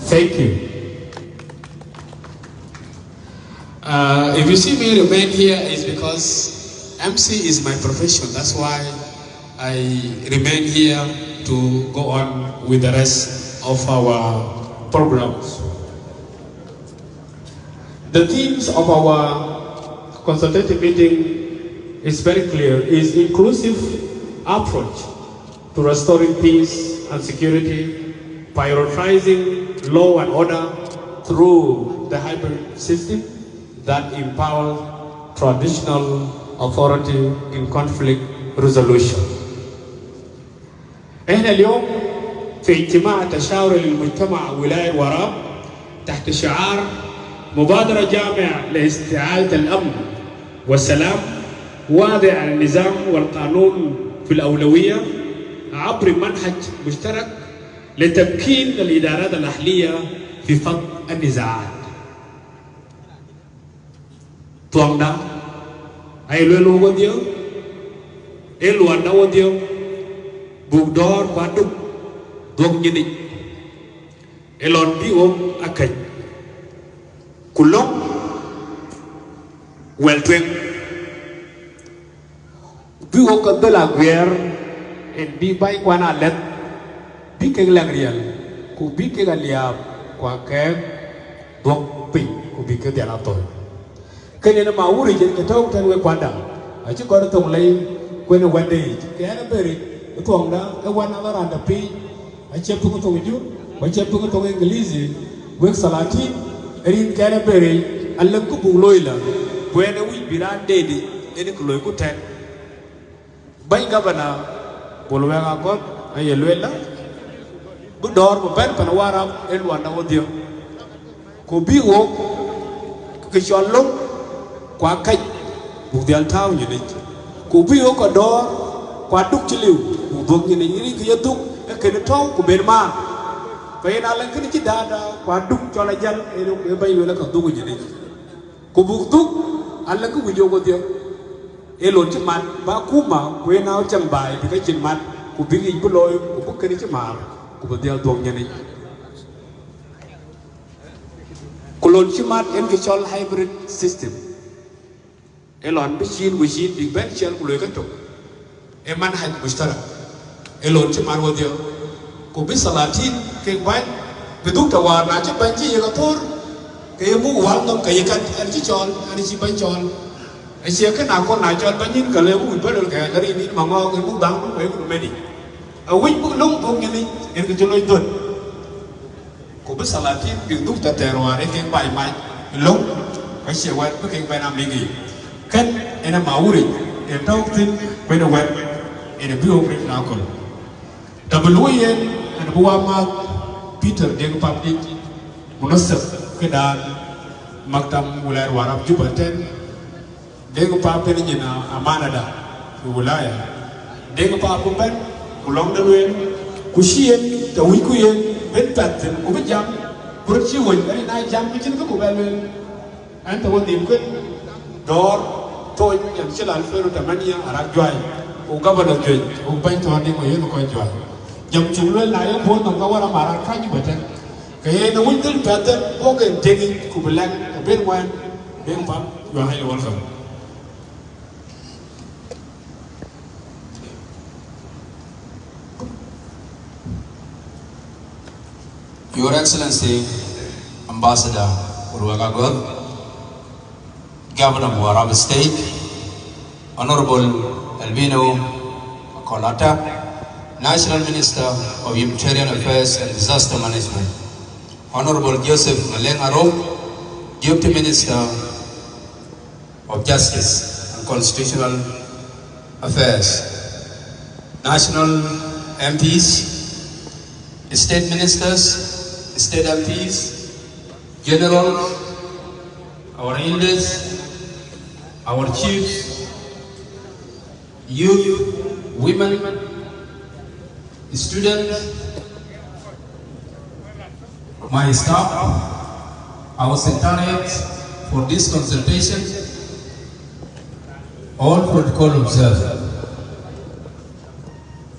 Thank you. If you see me remain here, is because MC is my profession. That's why I remain here to go on with the rest of our programs. The themes of our consultative meeting is very clear, is inclusive approach to restoring peace and security, prioritizing law and order through the hybrid system that empowers traditional authority in conflict resolution. احنا اليوم في اجتماع تشاور للمجتمع ولاية وراب تحت شعار مبادرة جامعة لاستعادة الأمن والسلام، واضع النظام والقانون في الأولوية عبر منهج مشترك لتمكين الإدارات الأهلية في فض النزاعات. Tuangda, ay lelo wadio, elwanda wadio, bugdor waduk, dog nyini, elon biom akaj, kulong, weltweng, biwo kadala guer, en bi bay kwana let, bi keglang rial, ku bi kegaliab, kwa keg, dog ping, ku bi kegalato. Kaya na mauri jadi kita utan we kwanda, aja kau datang lagi kau nak wandai, kaya na beri itu anda, kawan anda randa pi, aja pungut tong itu, aja pungut tong Inggeris, we salati, erin kaya na beri, Allah ku buloi lah, kau na we biran dedi, ini kuloi ku ten, baik gabana, buloi ngakot, ayah luela, budor bukan penawaran elwanda wadio, ku biwo, kecuali kwa kaj bugdial taw ni nek ko biyo ko dor kwa duk ci liw bu bok ni ni ko yeduk e ken taw ko ben ma kay na lan ken ci dada kwa duk ci la jal e do e bay wala ko dugu ni nek ko bu duk alla ko wijo ko dio e lon ci man ba kuma ko na cham bay bi ka ci man ko bi ngi bu loy ko bu ken ci ma ko bu dial dog ni nek ko lon ci man en ki chol hybrid system elon machine big bang chel kulo kato e manhaj mushtara elon che marwo dio ko bi salatin ke ban biduk tawar na che banji ye kator ke mu wal no ke kan an chi chol an chi ban chol ai sia ke na ko na chol banyin ka le mu ba dol ka gari ni mango ke mu bang mu ko medi a wi bu long ko ngini en ke joloy don ko bi salatin biduk ta terware ke bai mai long ai sia wa ke ban am ngi kan ena mauri en tawtin when a web in a bio free nakol tabluyen en buwa ma Peter deng public munasab kedan maktam wilayah warab jubaten deng pa pen nyina amana da wilaya deng pa ko ben kulong dalwen kusien tawi kuyen ben tatten ko be jam pour ci won ay na jam ci ko belwen an tawodim ko dor to yang celal feru tamania arak joy o gabana joy o bain to ande mo yeno ko joy jam chulo la yo bon no gawara mara kanyi beten kay na windel pater o gen tegi ku belang ben wan ben pam yo hay welcome. Your Excellency Ambassador Uruagagod, Governor of Warab State, Honorable Albino Kolata, National Minister of Humanitarian Affairs and Disaster Management, Honorable Joseph Maleng Arop, Deputy Minister of Justice and Constitutional Affairs, National MPs, State Ministers, State MPs, Generals, our elders, our chiefs, youth, women, students, my staff, our secretariat for this consultation, all protocol observed.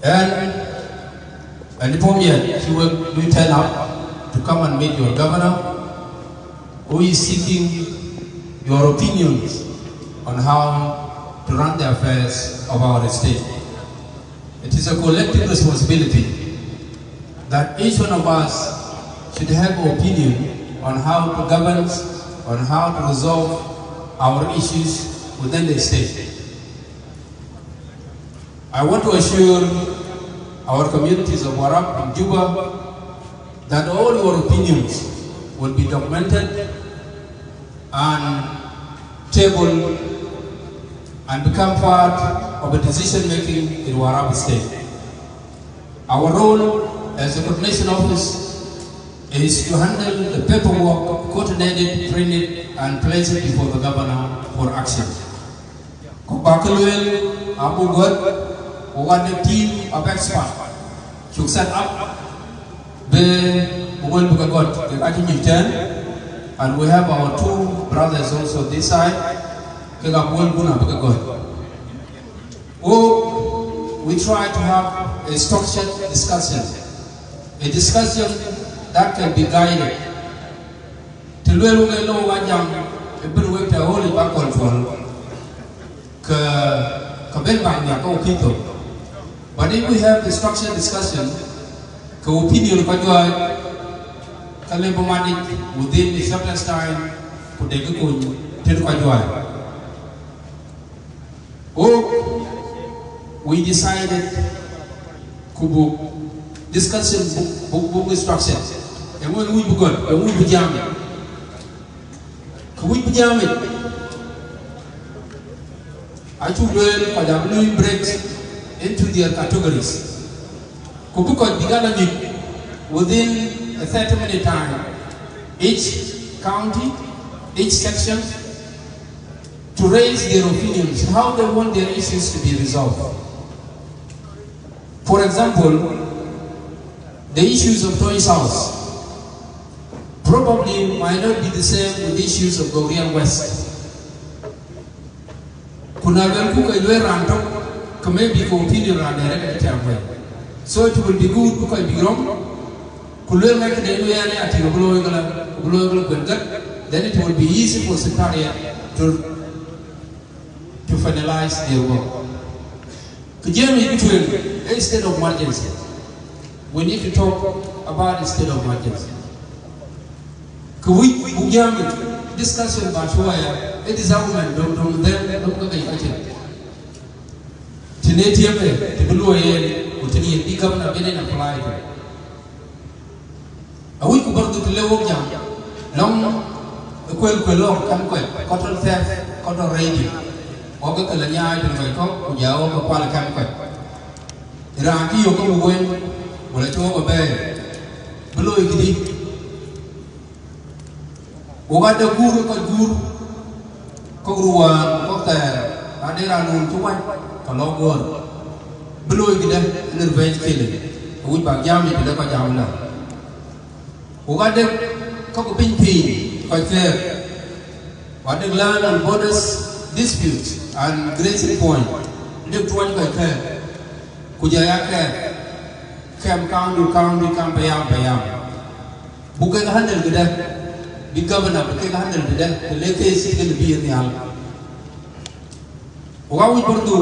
And the Pomian, she will turn up to come and meet your governor, who is seeking your opinions on how to run the affairs of our state. It is a collective responsibility that each one of us should have an opinion on how to govern, on how to resolve our issues within the state. I want to assure our communities of Warab and Juba that all your opinions will be documented and tabled and become part of a decision making in Warab state. Our role as a coordination office is to handle the paperwork, coordinate it, print it, and place it before the governor for action. Kopakalwel, Abu God, we want a team of experts to set up the God, and we have our two brothers also this side. We try to have a structured discussion, a discussion that can be guided. But if we have the structured discussion, opinion within the surplus time, we decided to discussion book structure. And when we began, I took the breaks into their categories. Within a 30-minute time, each county, each section, to raise their opinions, how they want their issues to be resolved. For example, the issues of Toy House probably might not be the same with the issues of Gorian West. So it will be good because be wrong. Then it will be easy for Secretariat to finalize their work. Between a state of emergency, we need to talk about a state of emergency. Discussion about where it is argument, don't go a week about the level long the quell cotton theft, cotton raiding, or the Kalanya and Vaiko, Yao, Palacamque. Iraqi, you come away, will let you obey. Below it, Ogada Guru, Kogruan, Cocktail, Adera Nun to one, a long word. Below it, the revenge killing. We back Yami to the Pajamla. Ogada Cockpin Pin, quite fair. What the land and borders disputes and grazing point, look one by fair. Kujayaka, Cam County, Campayam. Bukan handle the death, the governor, the handle the death, the latest is going to be in the Alp. What we do,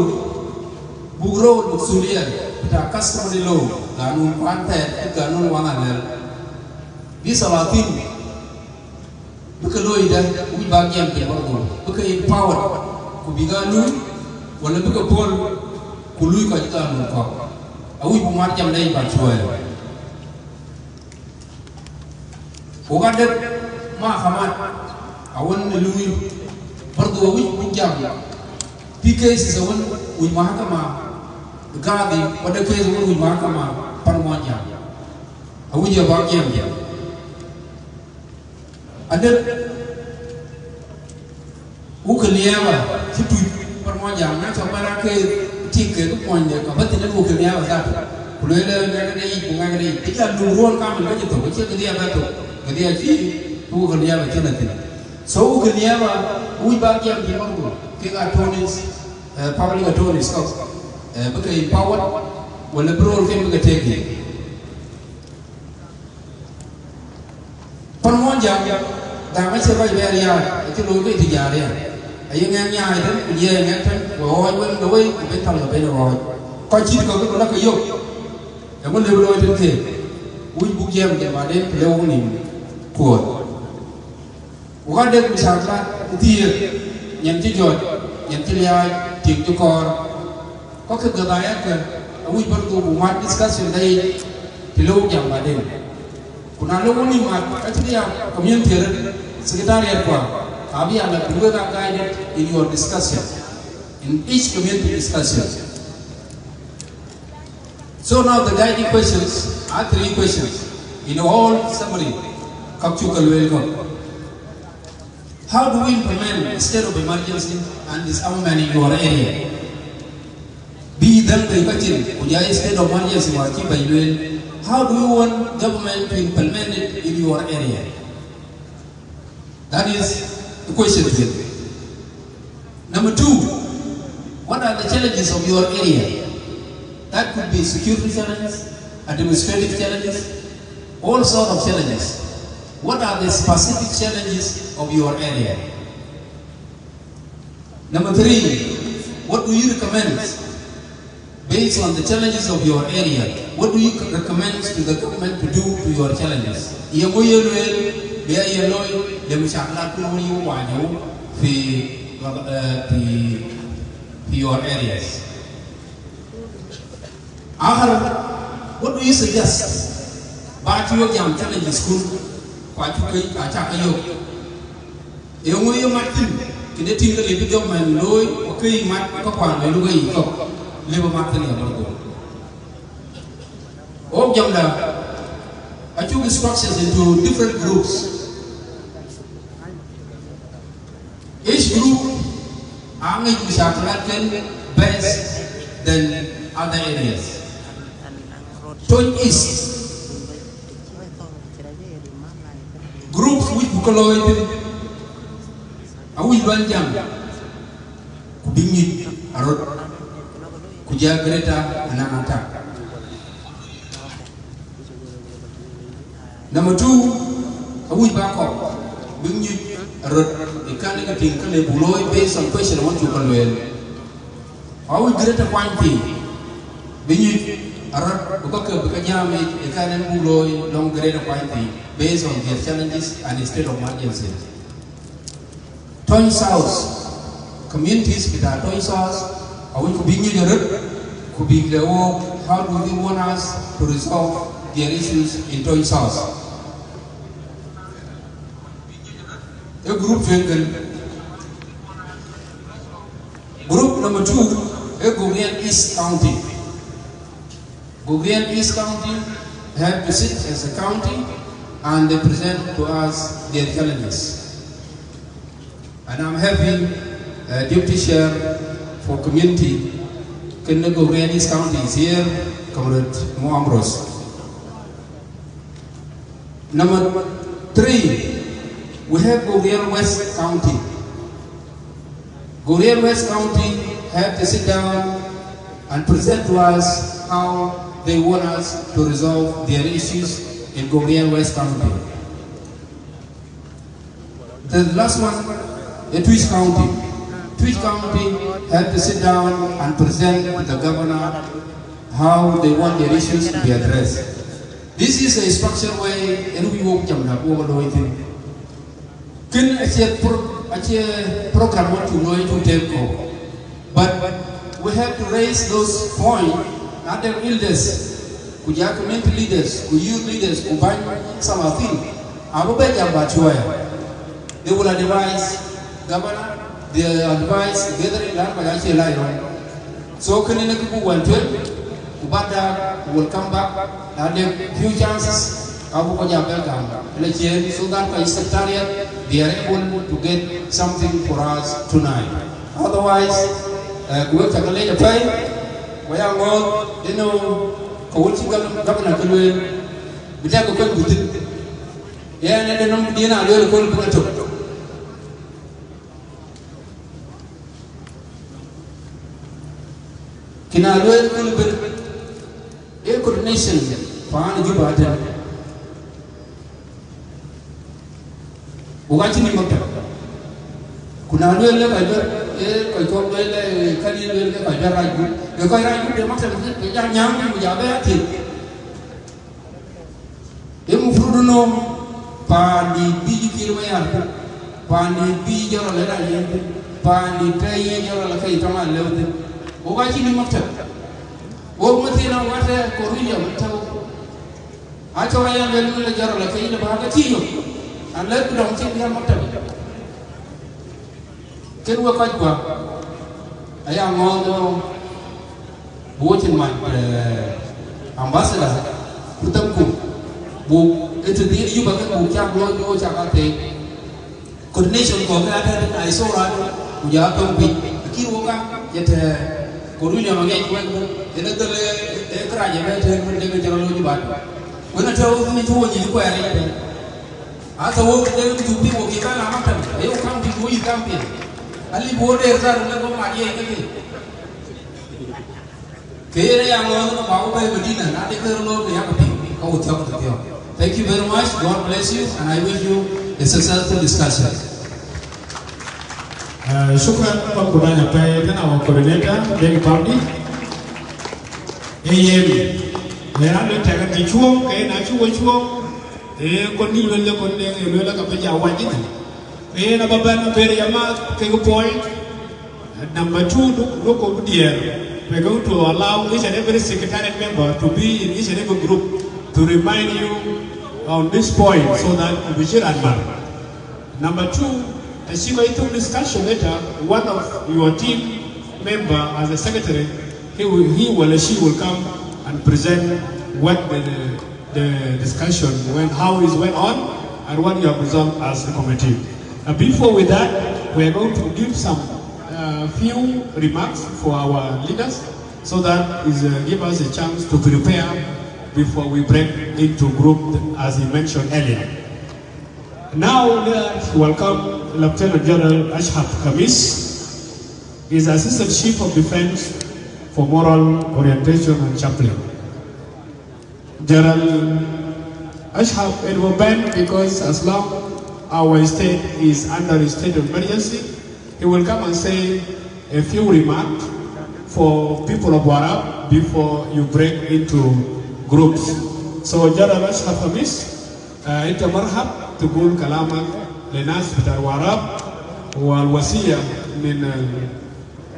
Bugro, Suria, with our customary law, Ganun Quanta, Ganun Wananel. These are our things. Because we bargain people, because empowered, who began noon, when the book of Paul, who look at the cock. I will mark them name by 12. Forgotten Mahamat, I want to Louis, but the week with Jam. PK is a one with Mahakama, the Gadi, what the case with Mahakama, Panwanya. I will your bargain. And then, who can never sit for one young man, so Marake, ticket, point, but then who can never that. Pulele, Nagari, it's a new role coming, which is the other, the idea who can never anything. So who can never, we back young people, King attorneys, public attorneys, because empowered, when the pro came to take it. Panmonja, Damacha by Varia, a little bit to Yaria. A young item, yeah, and or I went away, a bit on the bed of oil. Pachiko like a yoke. And when they were going to take, we book them, they were then learning. Poor. What did we have that? Dear Yantijo, Yantilia, take the car. Cocker the diaper, we were to one discussion day below Yamaden. Kunalo only actually a community secretariat for Abia and Buddha guided in your discussion, in each community discussion. So now the guiding questions are 3 questions in all summary. Welcome. How do we implement a state of emergency and disarmament in your area? Be them the question, Ujai state of emergency was keep by how do you want government to implement it in your area? That is the question to it. Number 2, what are the challenges of your area? That could be security challenges, administrative challenges, all sorts of challenges. What are the specific challenges of your area? Number 3, what do you recommend based on the challenges of your area? What do you recommend to the government to do to your challenges? Your areas. What do you suggest? But you young challenges school. What you can attack you. You Martin, connecting the living government, low, okay, Martin, Labor Martin. Oh, Jamda, I took instructions into different groups. Each group, I'm going to best than other areas. Toy East. Groups which Bukaloid, I will run young. Kubingi, Arot, Kuja Greta, and Anata. Number 2, I will back up. Bingi, Arot, the candidate in Kale Buloy based on question what you can well. I will Greta Quanti. Bingi, Arot, Bukaka, the candidate Buloy, long Greta Quanti. Based on their challenges and the state of emergency. Toy South, communities with our Toy South, are we could be in Europe, could be the how do they want us to resolve their issues in Toy South? A group Group number 2, a Goguryeo East County. Goguryeo East County have to sit as a county and they present to us their challenges. And I'm having a deputy chair for community. Goguryeo East County is here, Comrade Moambros. Number 3, we have Goguryeo West County. Goguryeo West County have to sit down and present to us how they want us to resolve their issues in Goguryeo West County. The last one, the Twitch County. Twitch County had to sit down and present to the governor how they want their issues to be addressed. This is a structured way, and we won't jump up over the way. Can a program what you know to take over. But we have to raise those points, other elders. Could your community leaders, could youth leaders, could buy some of things? They will advise governor, they advise gathering land. So can you go Ubada will come back and there few chances Abu Kaja so that by secretariat they are able to get something for us tonight. Otherwise, we will take a later time. We are going, you know. Governor Kalwell, we take a good with it. Yeah, and then I'm going to go to Kinalwell Kulbit, a coordination, Fan Jubatan. wakati ni maktab kuna lele ka ber ko ko lele kali lele ka ber raju e ko raju de maktab ni ja nyam ni ja be ati e mu frudu no pa di biji kirma ya pa ni bi joro le da ni pa ni tay joro la kay tama lewde wakati ni maktab wo matina wata ko riya mataw ato ya lele le joro la kay le ba ga tiyo Allah tu dong cik dia maktab. Kedua kajwa, ayah mau tu buatin mai ambassador kutamku bu itu dia juga kan bu cak lo cak ate coordination ko kan ada dengan ISO rado punya pembi kiri woka jete korunya mangai ko ena tele keraja bete dengan jalan lo jubat. Wana tahu ni tu ni ko ari ata wo de tu bi wo ki kana maktab ayo kam bi wo yi kampi ali bo de zar na ko ma ye ke ya ngo no ba ko be medina na de ko lo ya ko ko ta ko ta. Thank you very much. God bless you and I wish you a successful discussion. Shukran kwa kudanya pe tena wa coordinator David Pamdi. Ya le taga ti chuo ke na chuo kon ni le kon le la ka pa ja wa ji na baba pere yama ke go point number 2 do ko dier we going to allow each and every secretariat member to be in each and every group to remind you on this point so that we should admire. Number 2, as you go into discussion later, one of your team member as a secretary, he or she will come and present what the discussion how it went on and what you have resolved as a committee. Before with that, we are going to give some few remarks for our leaders so that is give us a chance to prepare before we break into group as he mentioned earlier. Now let's welcome Lieutenant General Ashhaf Khamis. He is Assistant Chief of Defense for Moral Orientation and Chaplain. General Ashhaf, it will ban because as long our state is under a state of emergency, he will come and say a few remarks for people of Warab before you break into groups. So General Ashhaf Khamis, انت مرحب تقول كلامك لناس بتاع وراب والوصيه من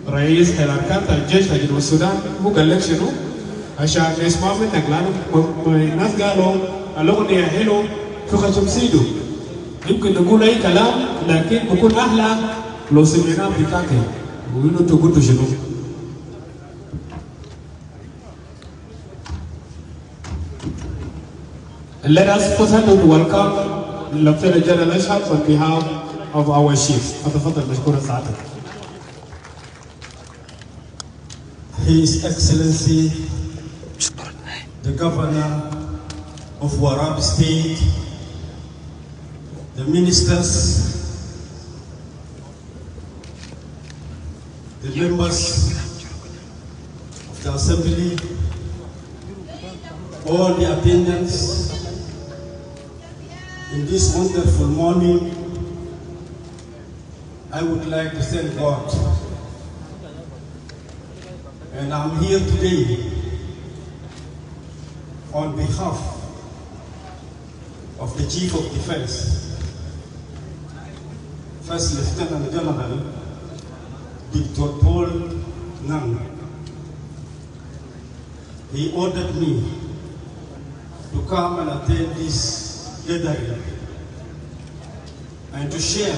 رئيس الاركان الجيش جنوب السودان هو قال لك شنو عشان نسمع منك لانه الناس قالوا الاغنيه حلو في خشم سيدو يمكن نقول اي كلام لكن بكون احلى لو سمعناه بكاكي وانتوا تقولوا شنو. Let us put hand to welcome Lieutenant General Ashhaf on behalf of our chief. His Excellency, the Governor of Warab State, the ministers, the members of the Assembly, all the attendants, in this wonderful morning, I would like to thank God. And I'm here today on behalf of the Chief of Defense, First Lieutenant General Dr. Paul Nang. He ordered me to come and attend this gathering and to share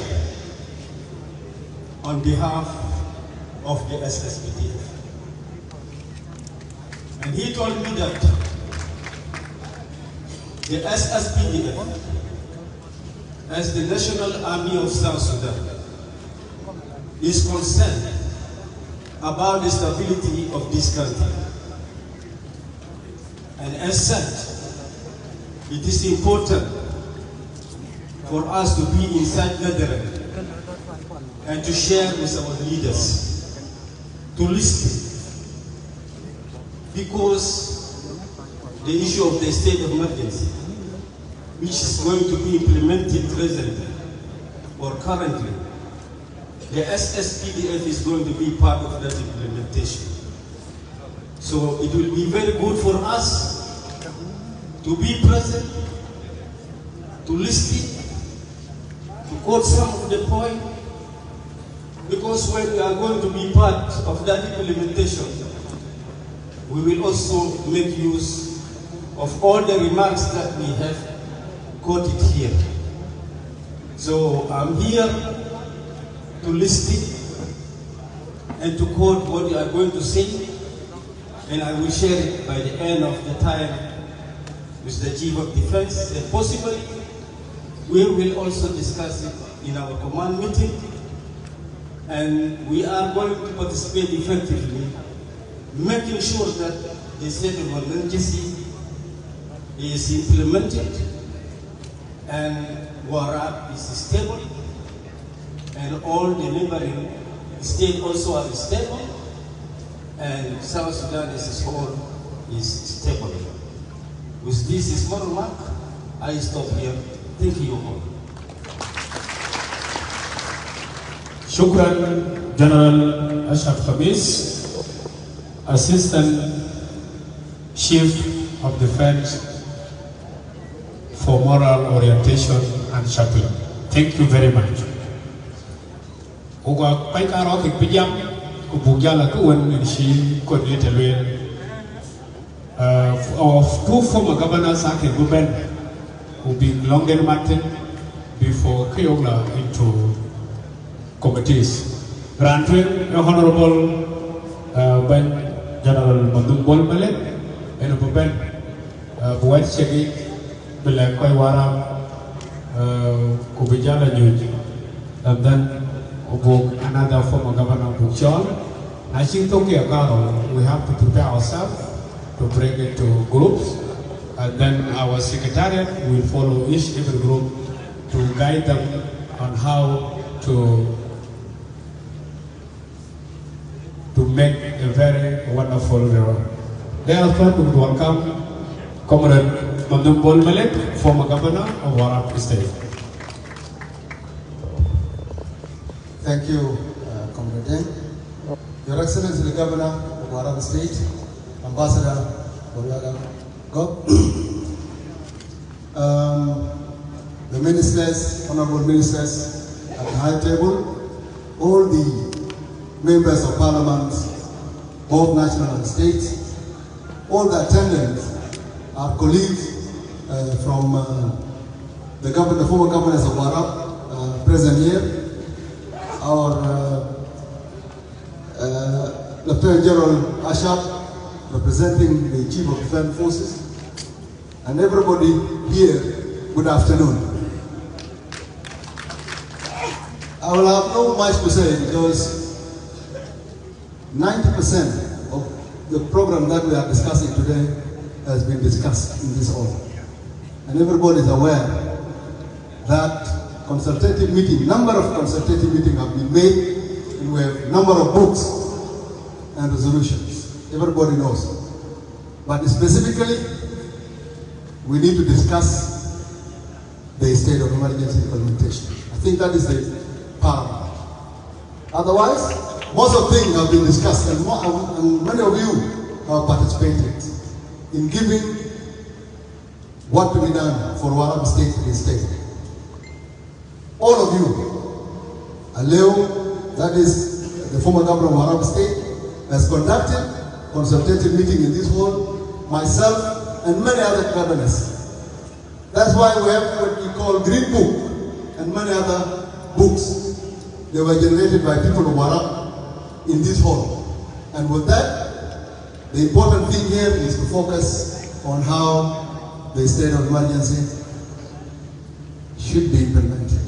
on behalf of the SSPDF. And he told me that the SSPDF, as the National Army of South Sudan, is concerned about the stability of this country. And as such, it is important for us to be in such gathering and to share with our leaders, to listen, because the issue of the state of emergency, which is going to be implemented presently, or currently, the SSPDF is going to be part of that implementation. So it will be very good for us to be present, to listen, to quote some of the point, because when we are going to be part of that implementation, we will also make use of all the remarks that we have quoted here. So I'm here to listen and to quote what you are going to say, and I will share it by the end of the time with the Chief of Defense, and possibly we will also discuss it in our command meeting, and we are going to participate effectively, making sure that the state of emergency is implemented and Warab is stable and all the neighboring states also are stable and South Sudan as a whole is stable. With this small remark, I stop here. Thank you all. Shukran, General Ashraf Khamis, Assistant Chief of Defense for Moral Orientation and Chaplain. Thank you very much. Oga kai ka ro ki pijam ku bugyala ku won shi coordinator of two former governors ake guben who been Longen Martin before Kiyogla into committees. Granting Honorable Ben General Mandung Bolmele and Ben Buat Shegi Belak Wara Kubijala Juj, and then another former governor Bukchon. I think we have to prepare ourselves to bring it to groups, and then our secretariat will follow every group to guide them on how to make a very wonderful role. Therefore, to welcome Comrade Mandung Bolmele, former governor of Warab State. Thank you, Comrade Deng. Your Excellency the Governor of Warab State, Ambassador Boriaga God, the ministers, honorable ministers at the high table, all the members of parliament, both national and state, all the attendants, our colleagues from the former governors of Warab present here, our Lieutenant General Ashraf, representing the Chief of Defense Forces, and everybody here, good afternoon. I will have no much to say because 90% of the program that we are discussing today has been discussed in this hall. And everybody is aware that consultative meeting, number of consultative meetings have been made, and we have number of books and resolutions. Everybody knows. But specifically, we need to discuss the state of emergency implementation. I think that is the paramount. Otherwise, most of things have been discussed, and many of you have participated in giving what to be done for Warab State to be state. All of you, Aleo, that is the former governor of Warab State, has conducted consultative meeting in this hall, myself and many other governors. That's why we have what we call Green Book and many other books. They were generated by people of Warab in this hall. And with that, the important thing here is to focus on how the state of emergency should be implemented.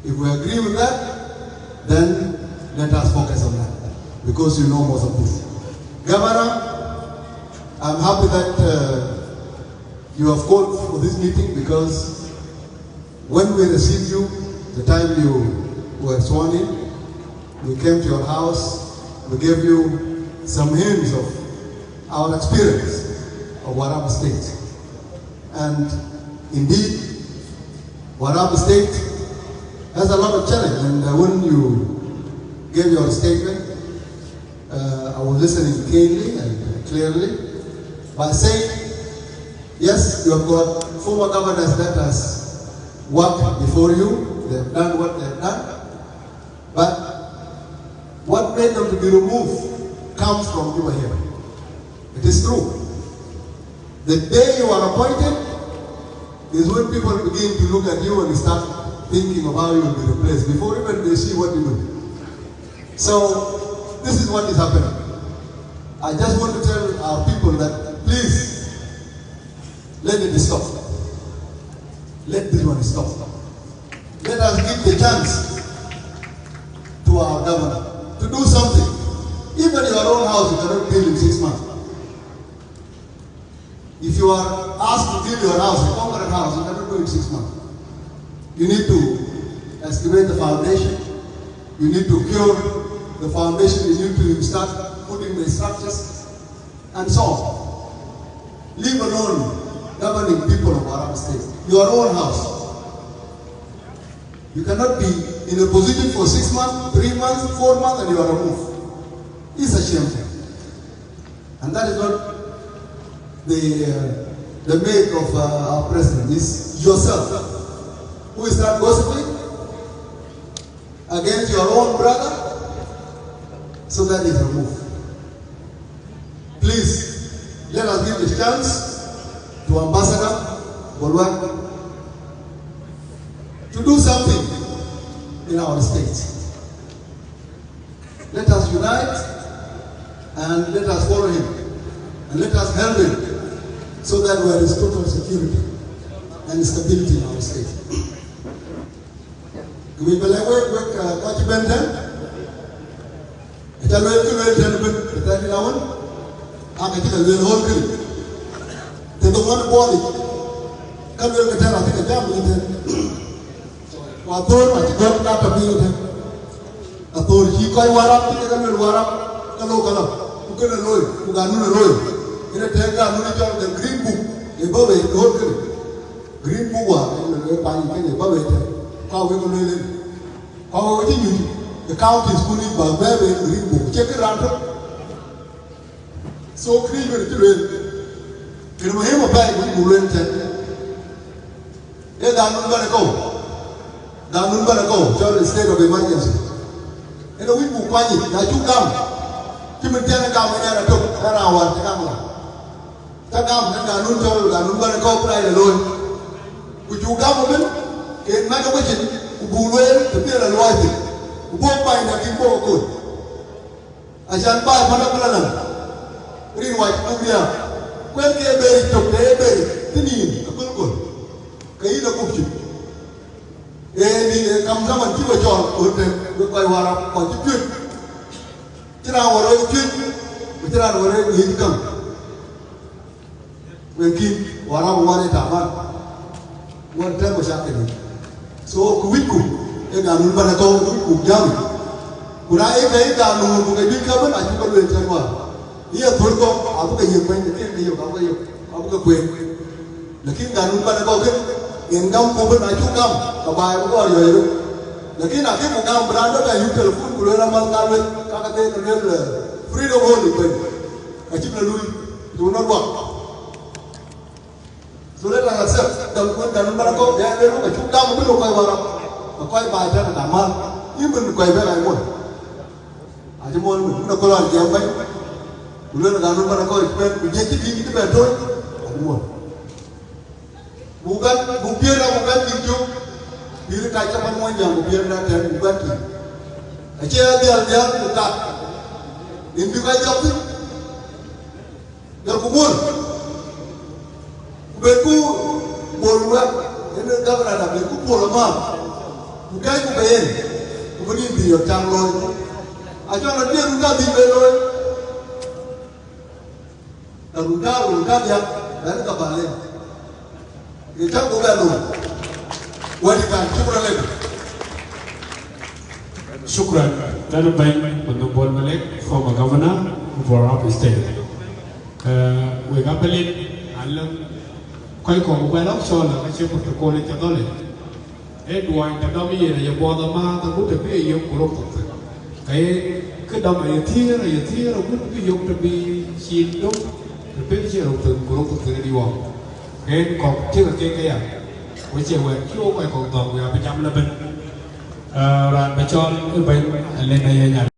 If we agree with that, then let us focus on that, because you know most of this. Governor, I'm happy that you have called for this meeting, because when we received you, the time you were sworn in, we came to your house, we gave you some hints of our experience of Warab State. And indeed, Warab State has a lot of challenge. And when you gave your statement, I was listening keenly and clearly by saying, yes, you have got former governors that has worked before you. They have done what they have done. But what made them to be removed comes from over here. It is true. The day you are appointed is when people begin to look at you and start thinking of how you will be replaced before even they see what you do. So this is what is happening. I just want to tell our people that please let it stop. Let this one stop. Let us give the chance to our government to do something. Even your own house, you cannot build in 6 months. If you are asked to build your house, a concrete house, you cannot do it in 6 months. You need to excavate the foundation. You need to cure the foundation. You need to start putting the structures and so on. Leave alone governing people of Arab State. Your own house. You cannot be in a position for 6 months, 3 months, 4 months, and you are removed. It's a shame. And that is what the make of our president is yourself. Who is that gossiping against your own brother? So that is removed. Please, let us give the chance to Ambassador Bolwak to do something in our state. Let us unite and let us follow him and let us help him so that there is total security and stability in our state. We believe what you been done. It's a little bit of I'm a little whole crew. They don't want to body. Come here, I think a job with them. I told my God not to be with him. I told he quite war up, he can war up, Kalokala, who can annoy, who got no annoy. In a tank, I know the green book, a bubble, the whole crew. Green book, and a bubble, how we will live. How would you? The county is putting by very green book. Check it out. So clean with the rain. You know him a bag with Murenton. They don't know where to go. Don't know where to go. Tell the state of emergency. And we will find it. Now you come. Timothy come and I took an hour to come. Takam and Ganun told Ganun go play alone. Would you government? Can't make a wicked. Who will to be a lawyer. Who won't find a people good. I shall buy Panapana. Green white Kubia. When they bury to pay, Tinin, a good good. Kaila Kuchi. And come down and give a job with them by Wara contribute. Tira or a kid, with Tira or a income. When Kim Wara wanted a man. One time was happening. So Kuiku, and I'm going to go to Kujami. When I ate that, I will be covered, I will be covered. Here, Turko, I will be going to take you away of the queen. The king got no better go in Gum Open, I took come, a Bible or you. The king I came to come, brother, and you tell food, Kurana Malkawe, Kakate, freedom only. I keep the Louis, do not walk. So let us accept the good and Marco, they are a two down below a quite by that man, even the quite I want. I don't want to call out the way. We learn that Marco is meant to get it into the door. I want. Bukan, Bupiera, Bukan, you, you catch up on one young Bupiera and Bukan. A chair, they are there to cut. In the way of it, they're good. Beku bolwa ene governor beku bolama ukai ku ben ubuni bi otang loy ajo na dia ruga bi beloy ruga dia dan ka bale kita ko belo wadi kan Shukran. Danu Bain Bol Malek, former governor of Arab State. We got Alam Koi ko ba lok so la ka che protocol te dole e đuôi ta đâu bây giờ là giờ bỏ tao mà tao cũng được cái yêu của lục thực cái đâm này thia rồi cũng cái yêu ta bị xin đúng rồi biết cái lục thực của lục thực đi vào cái còn chưa là cái à với chiều về chiều quay còn toàn về 100 là bên rồi bây giờ bên lên đây nhà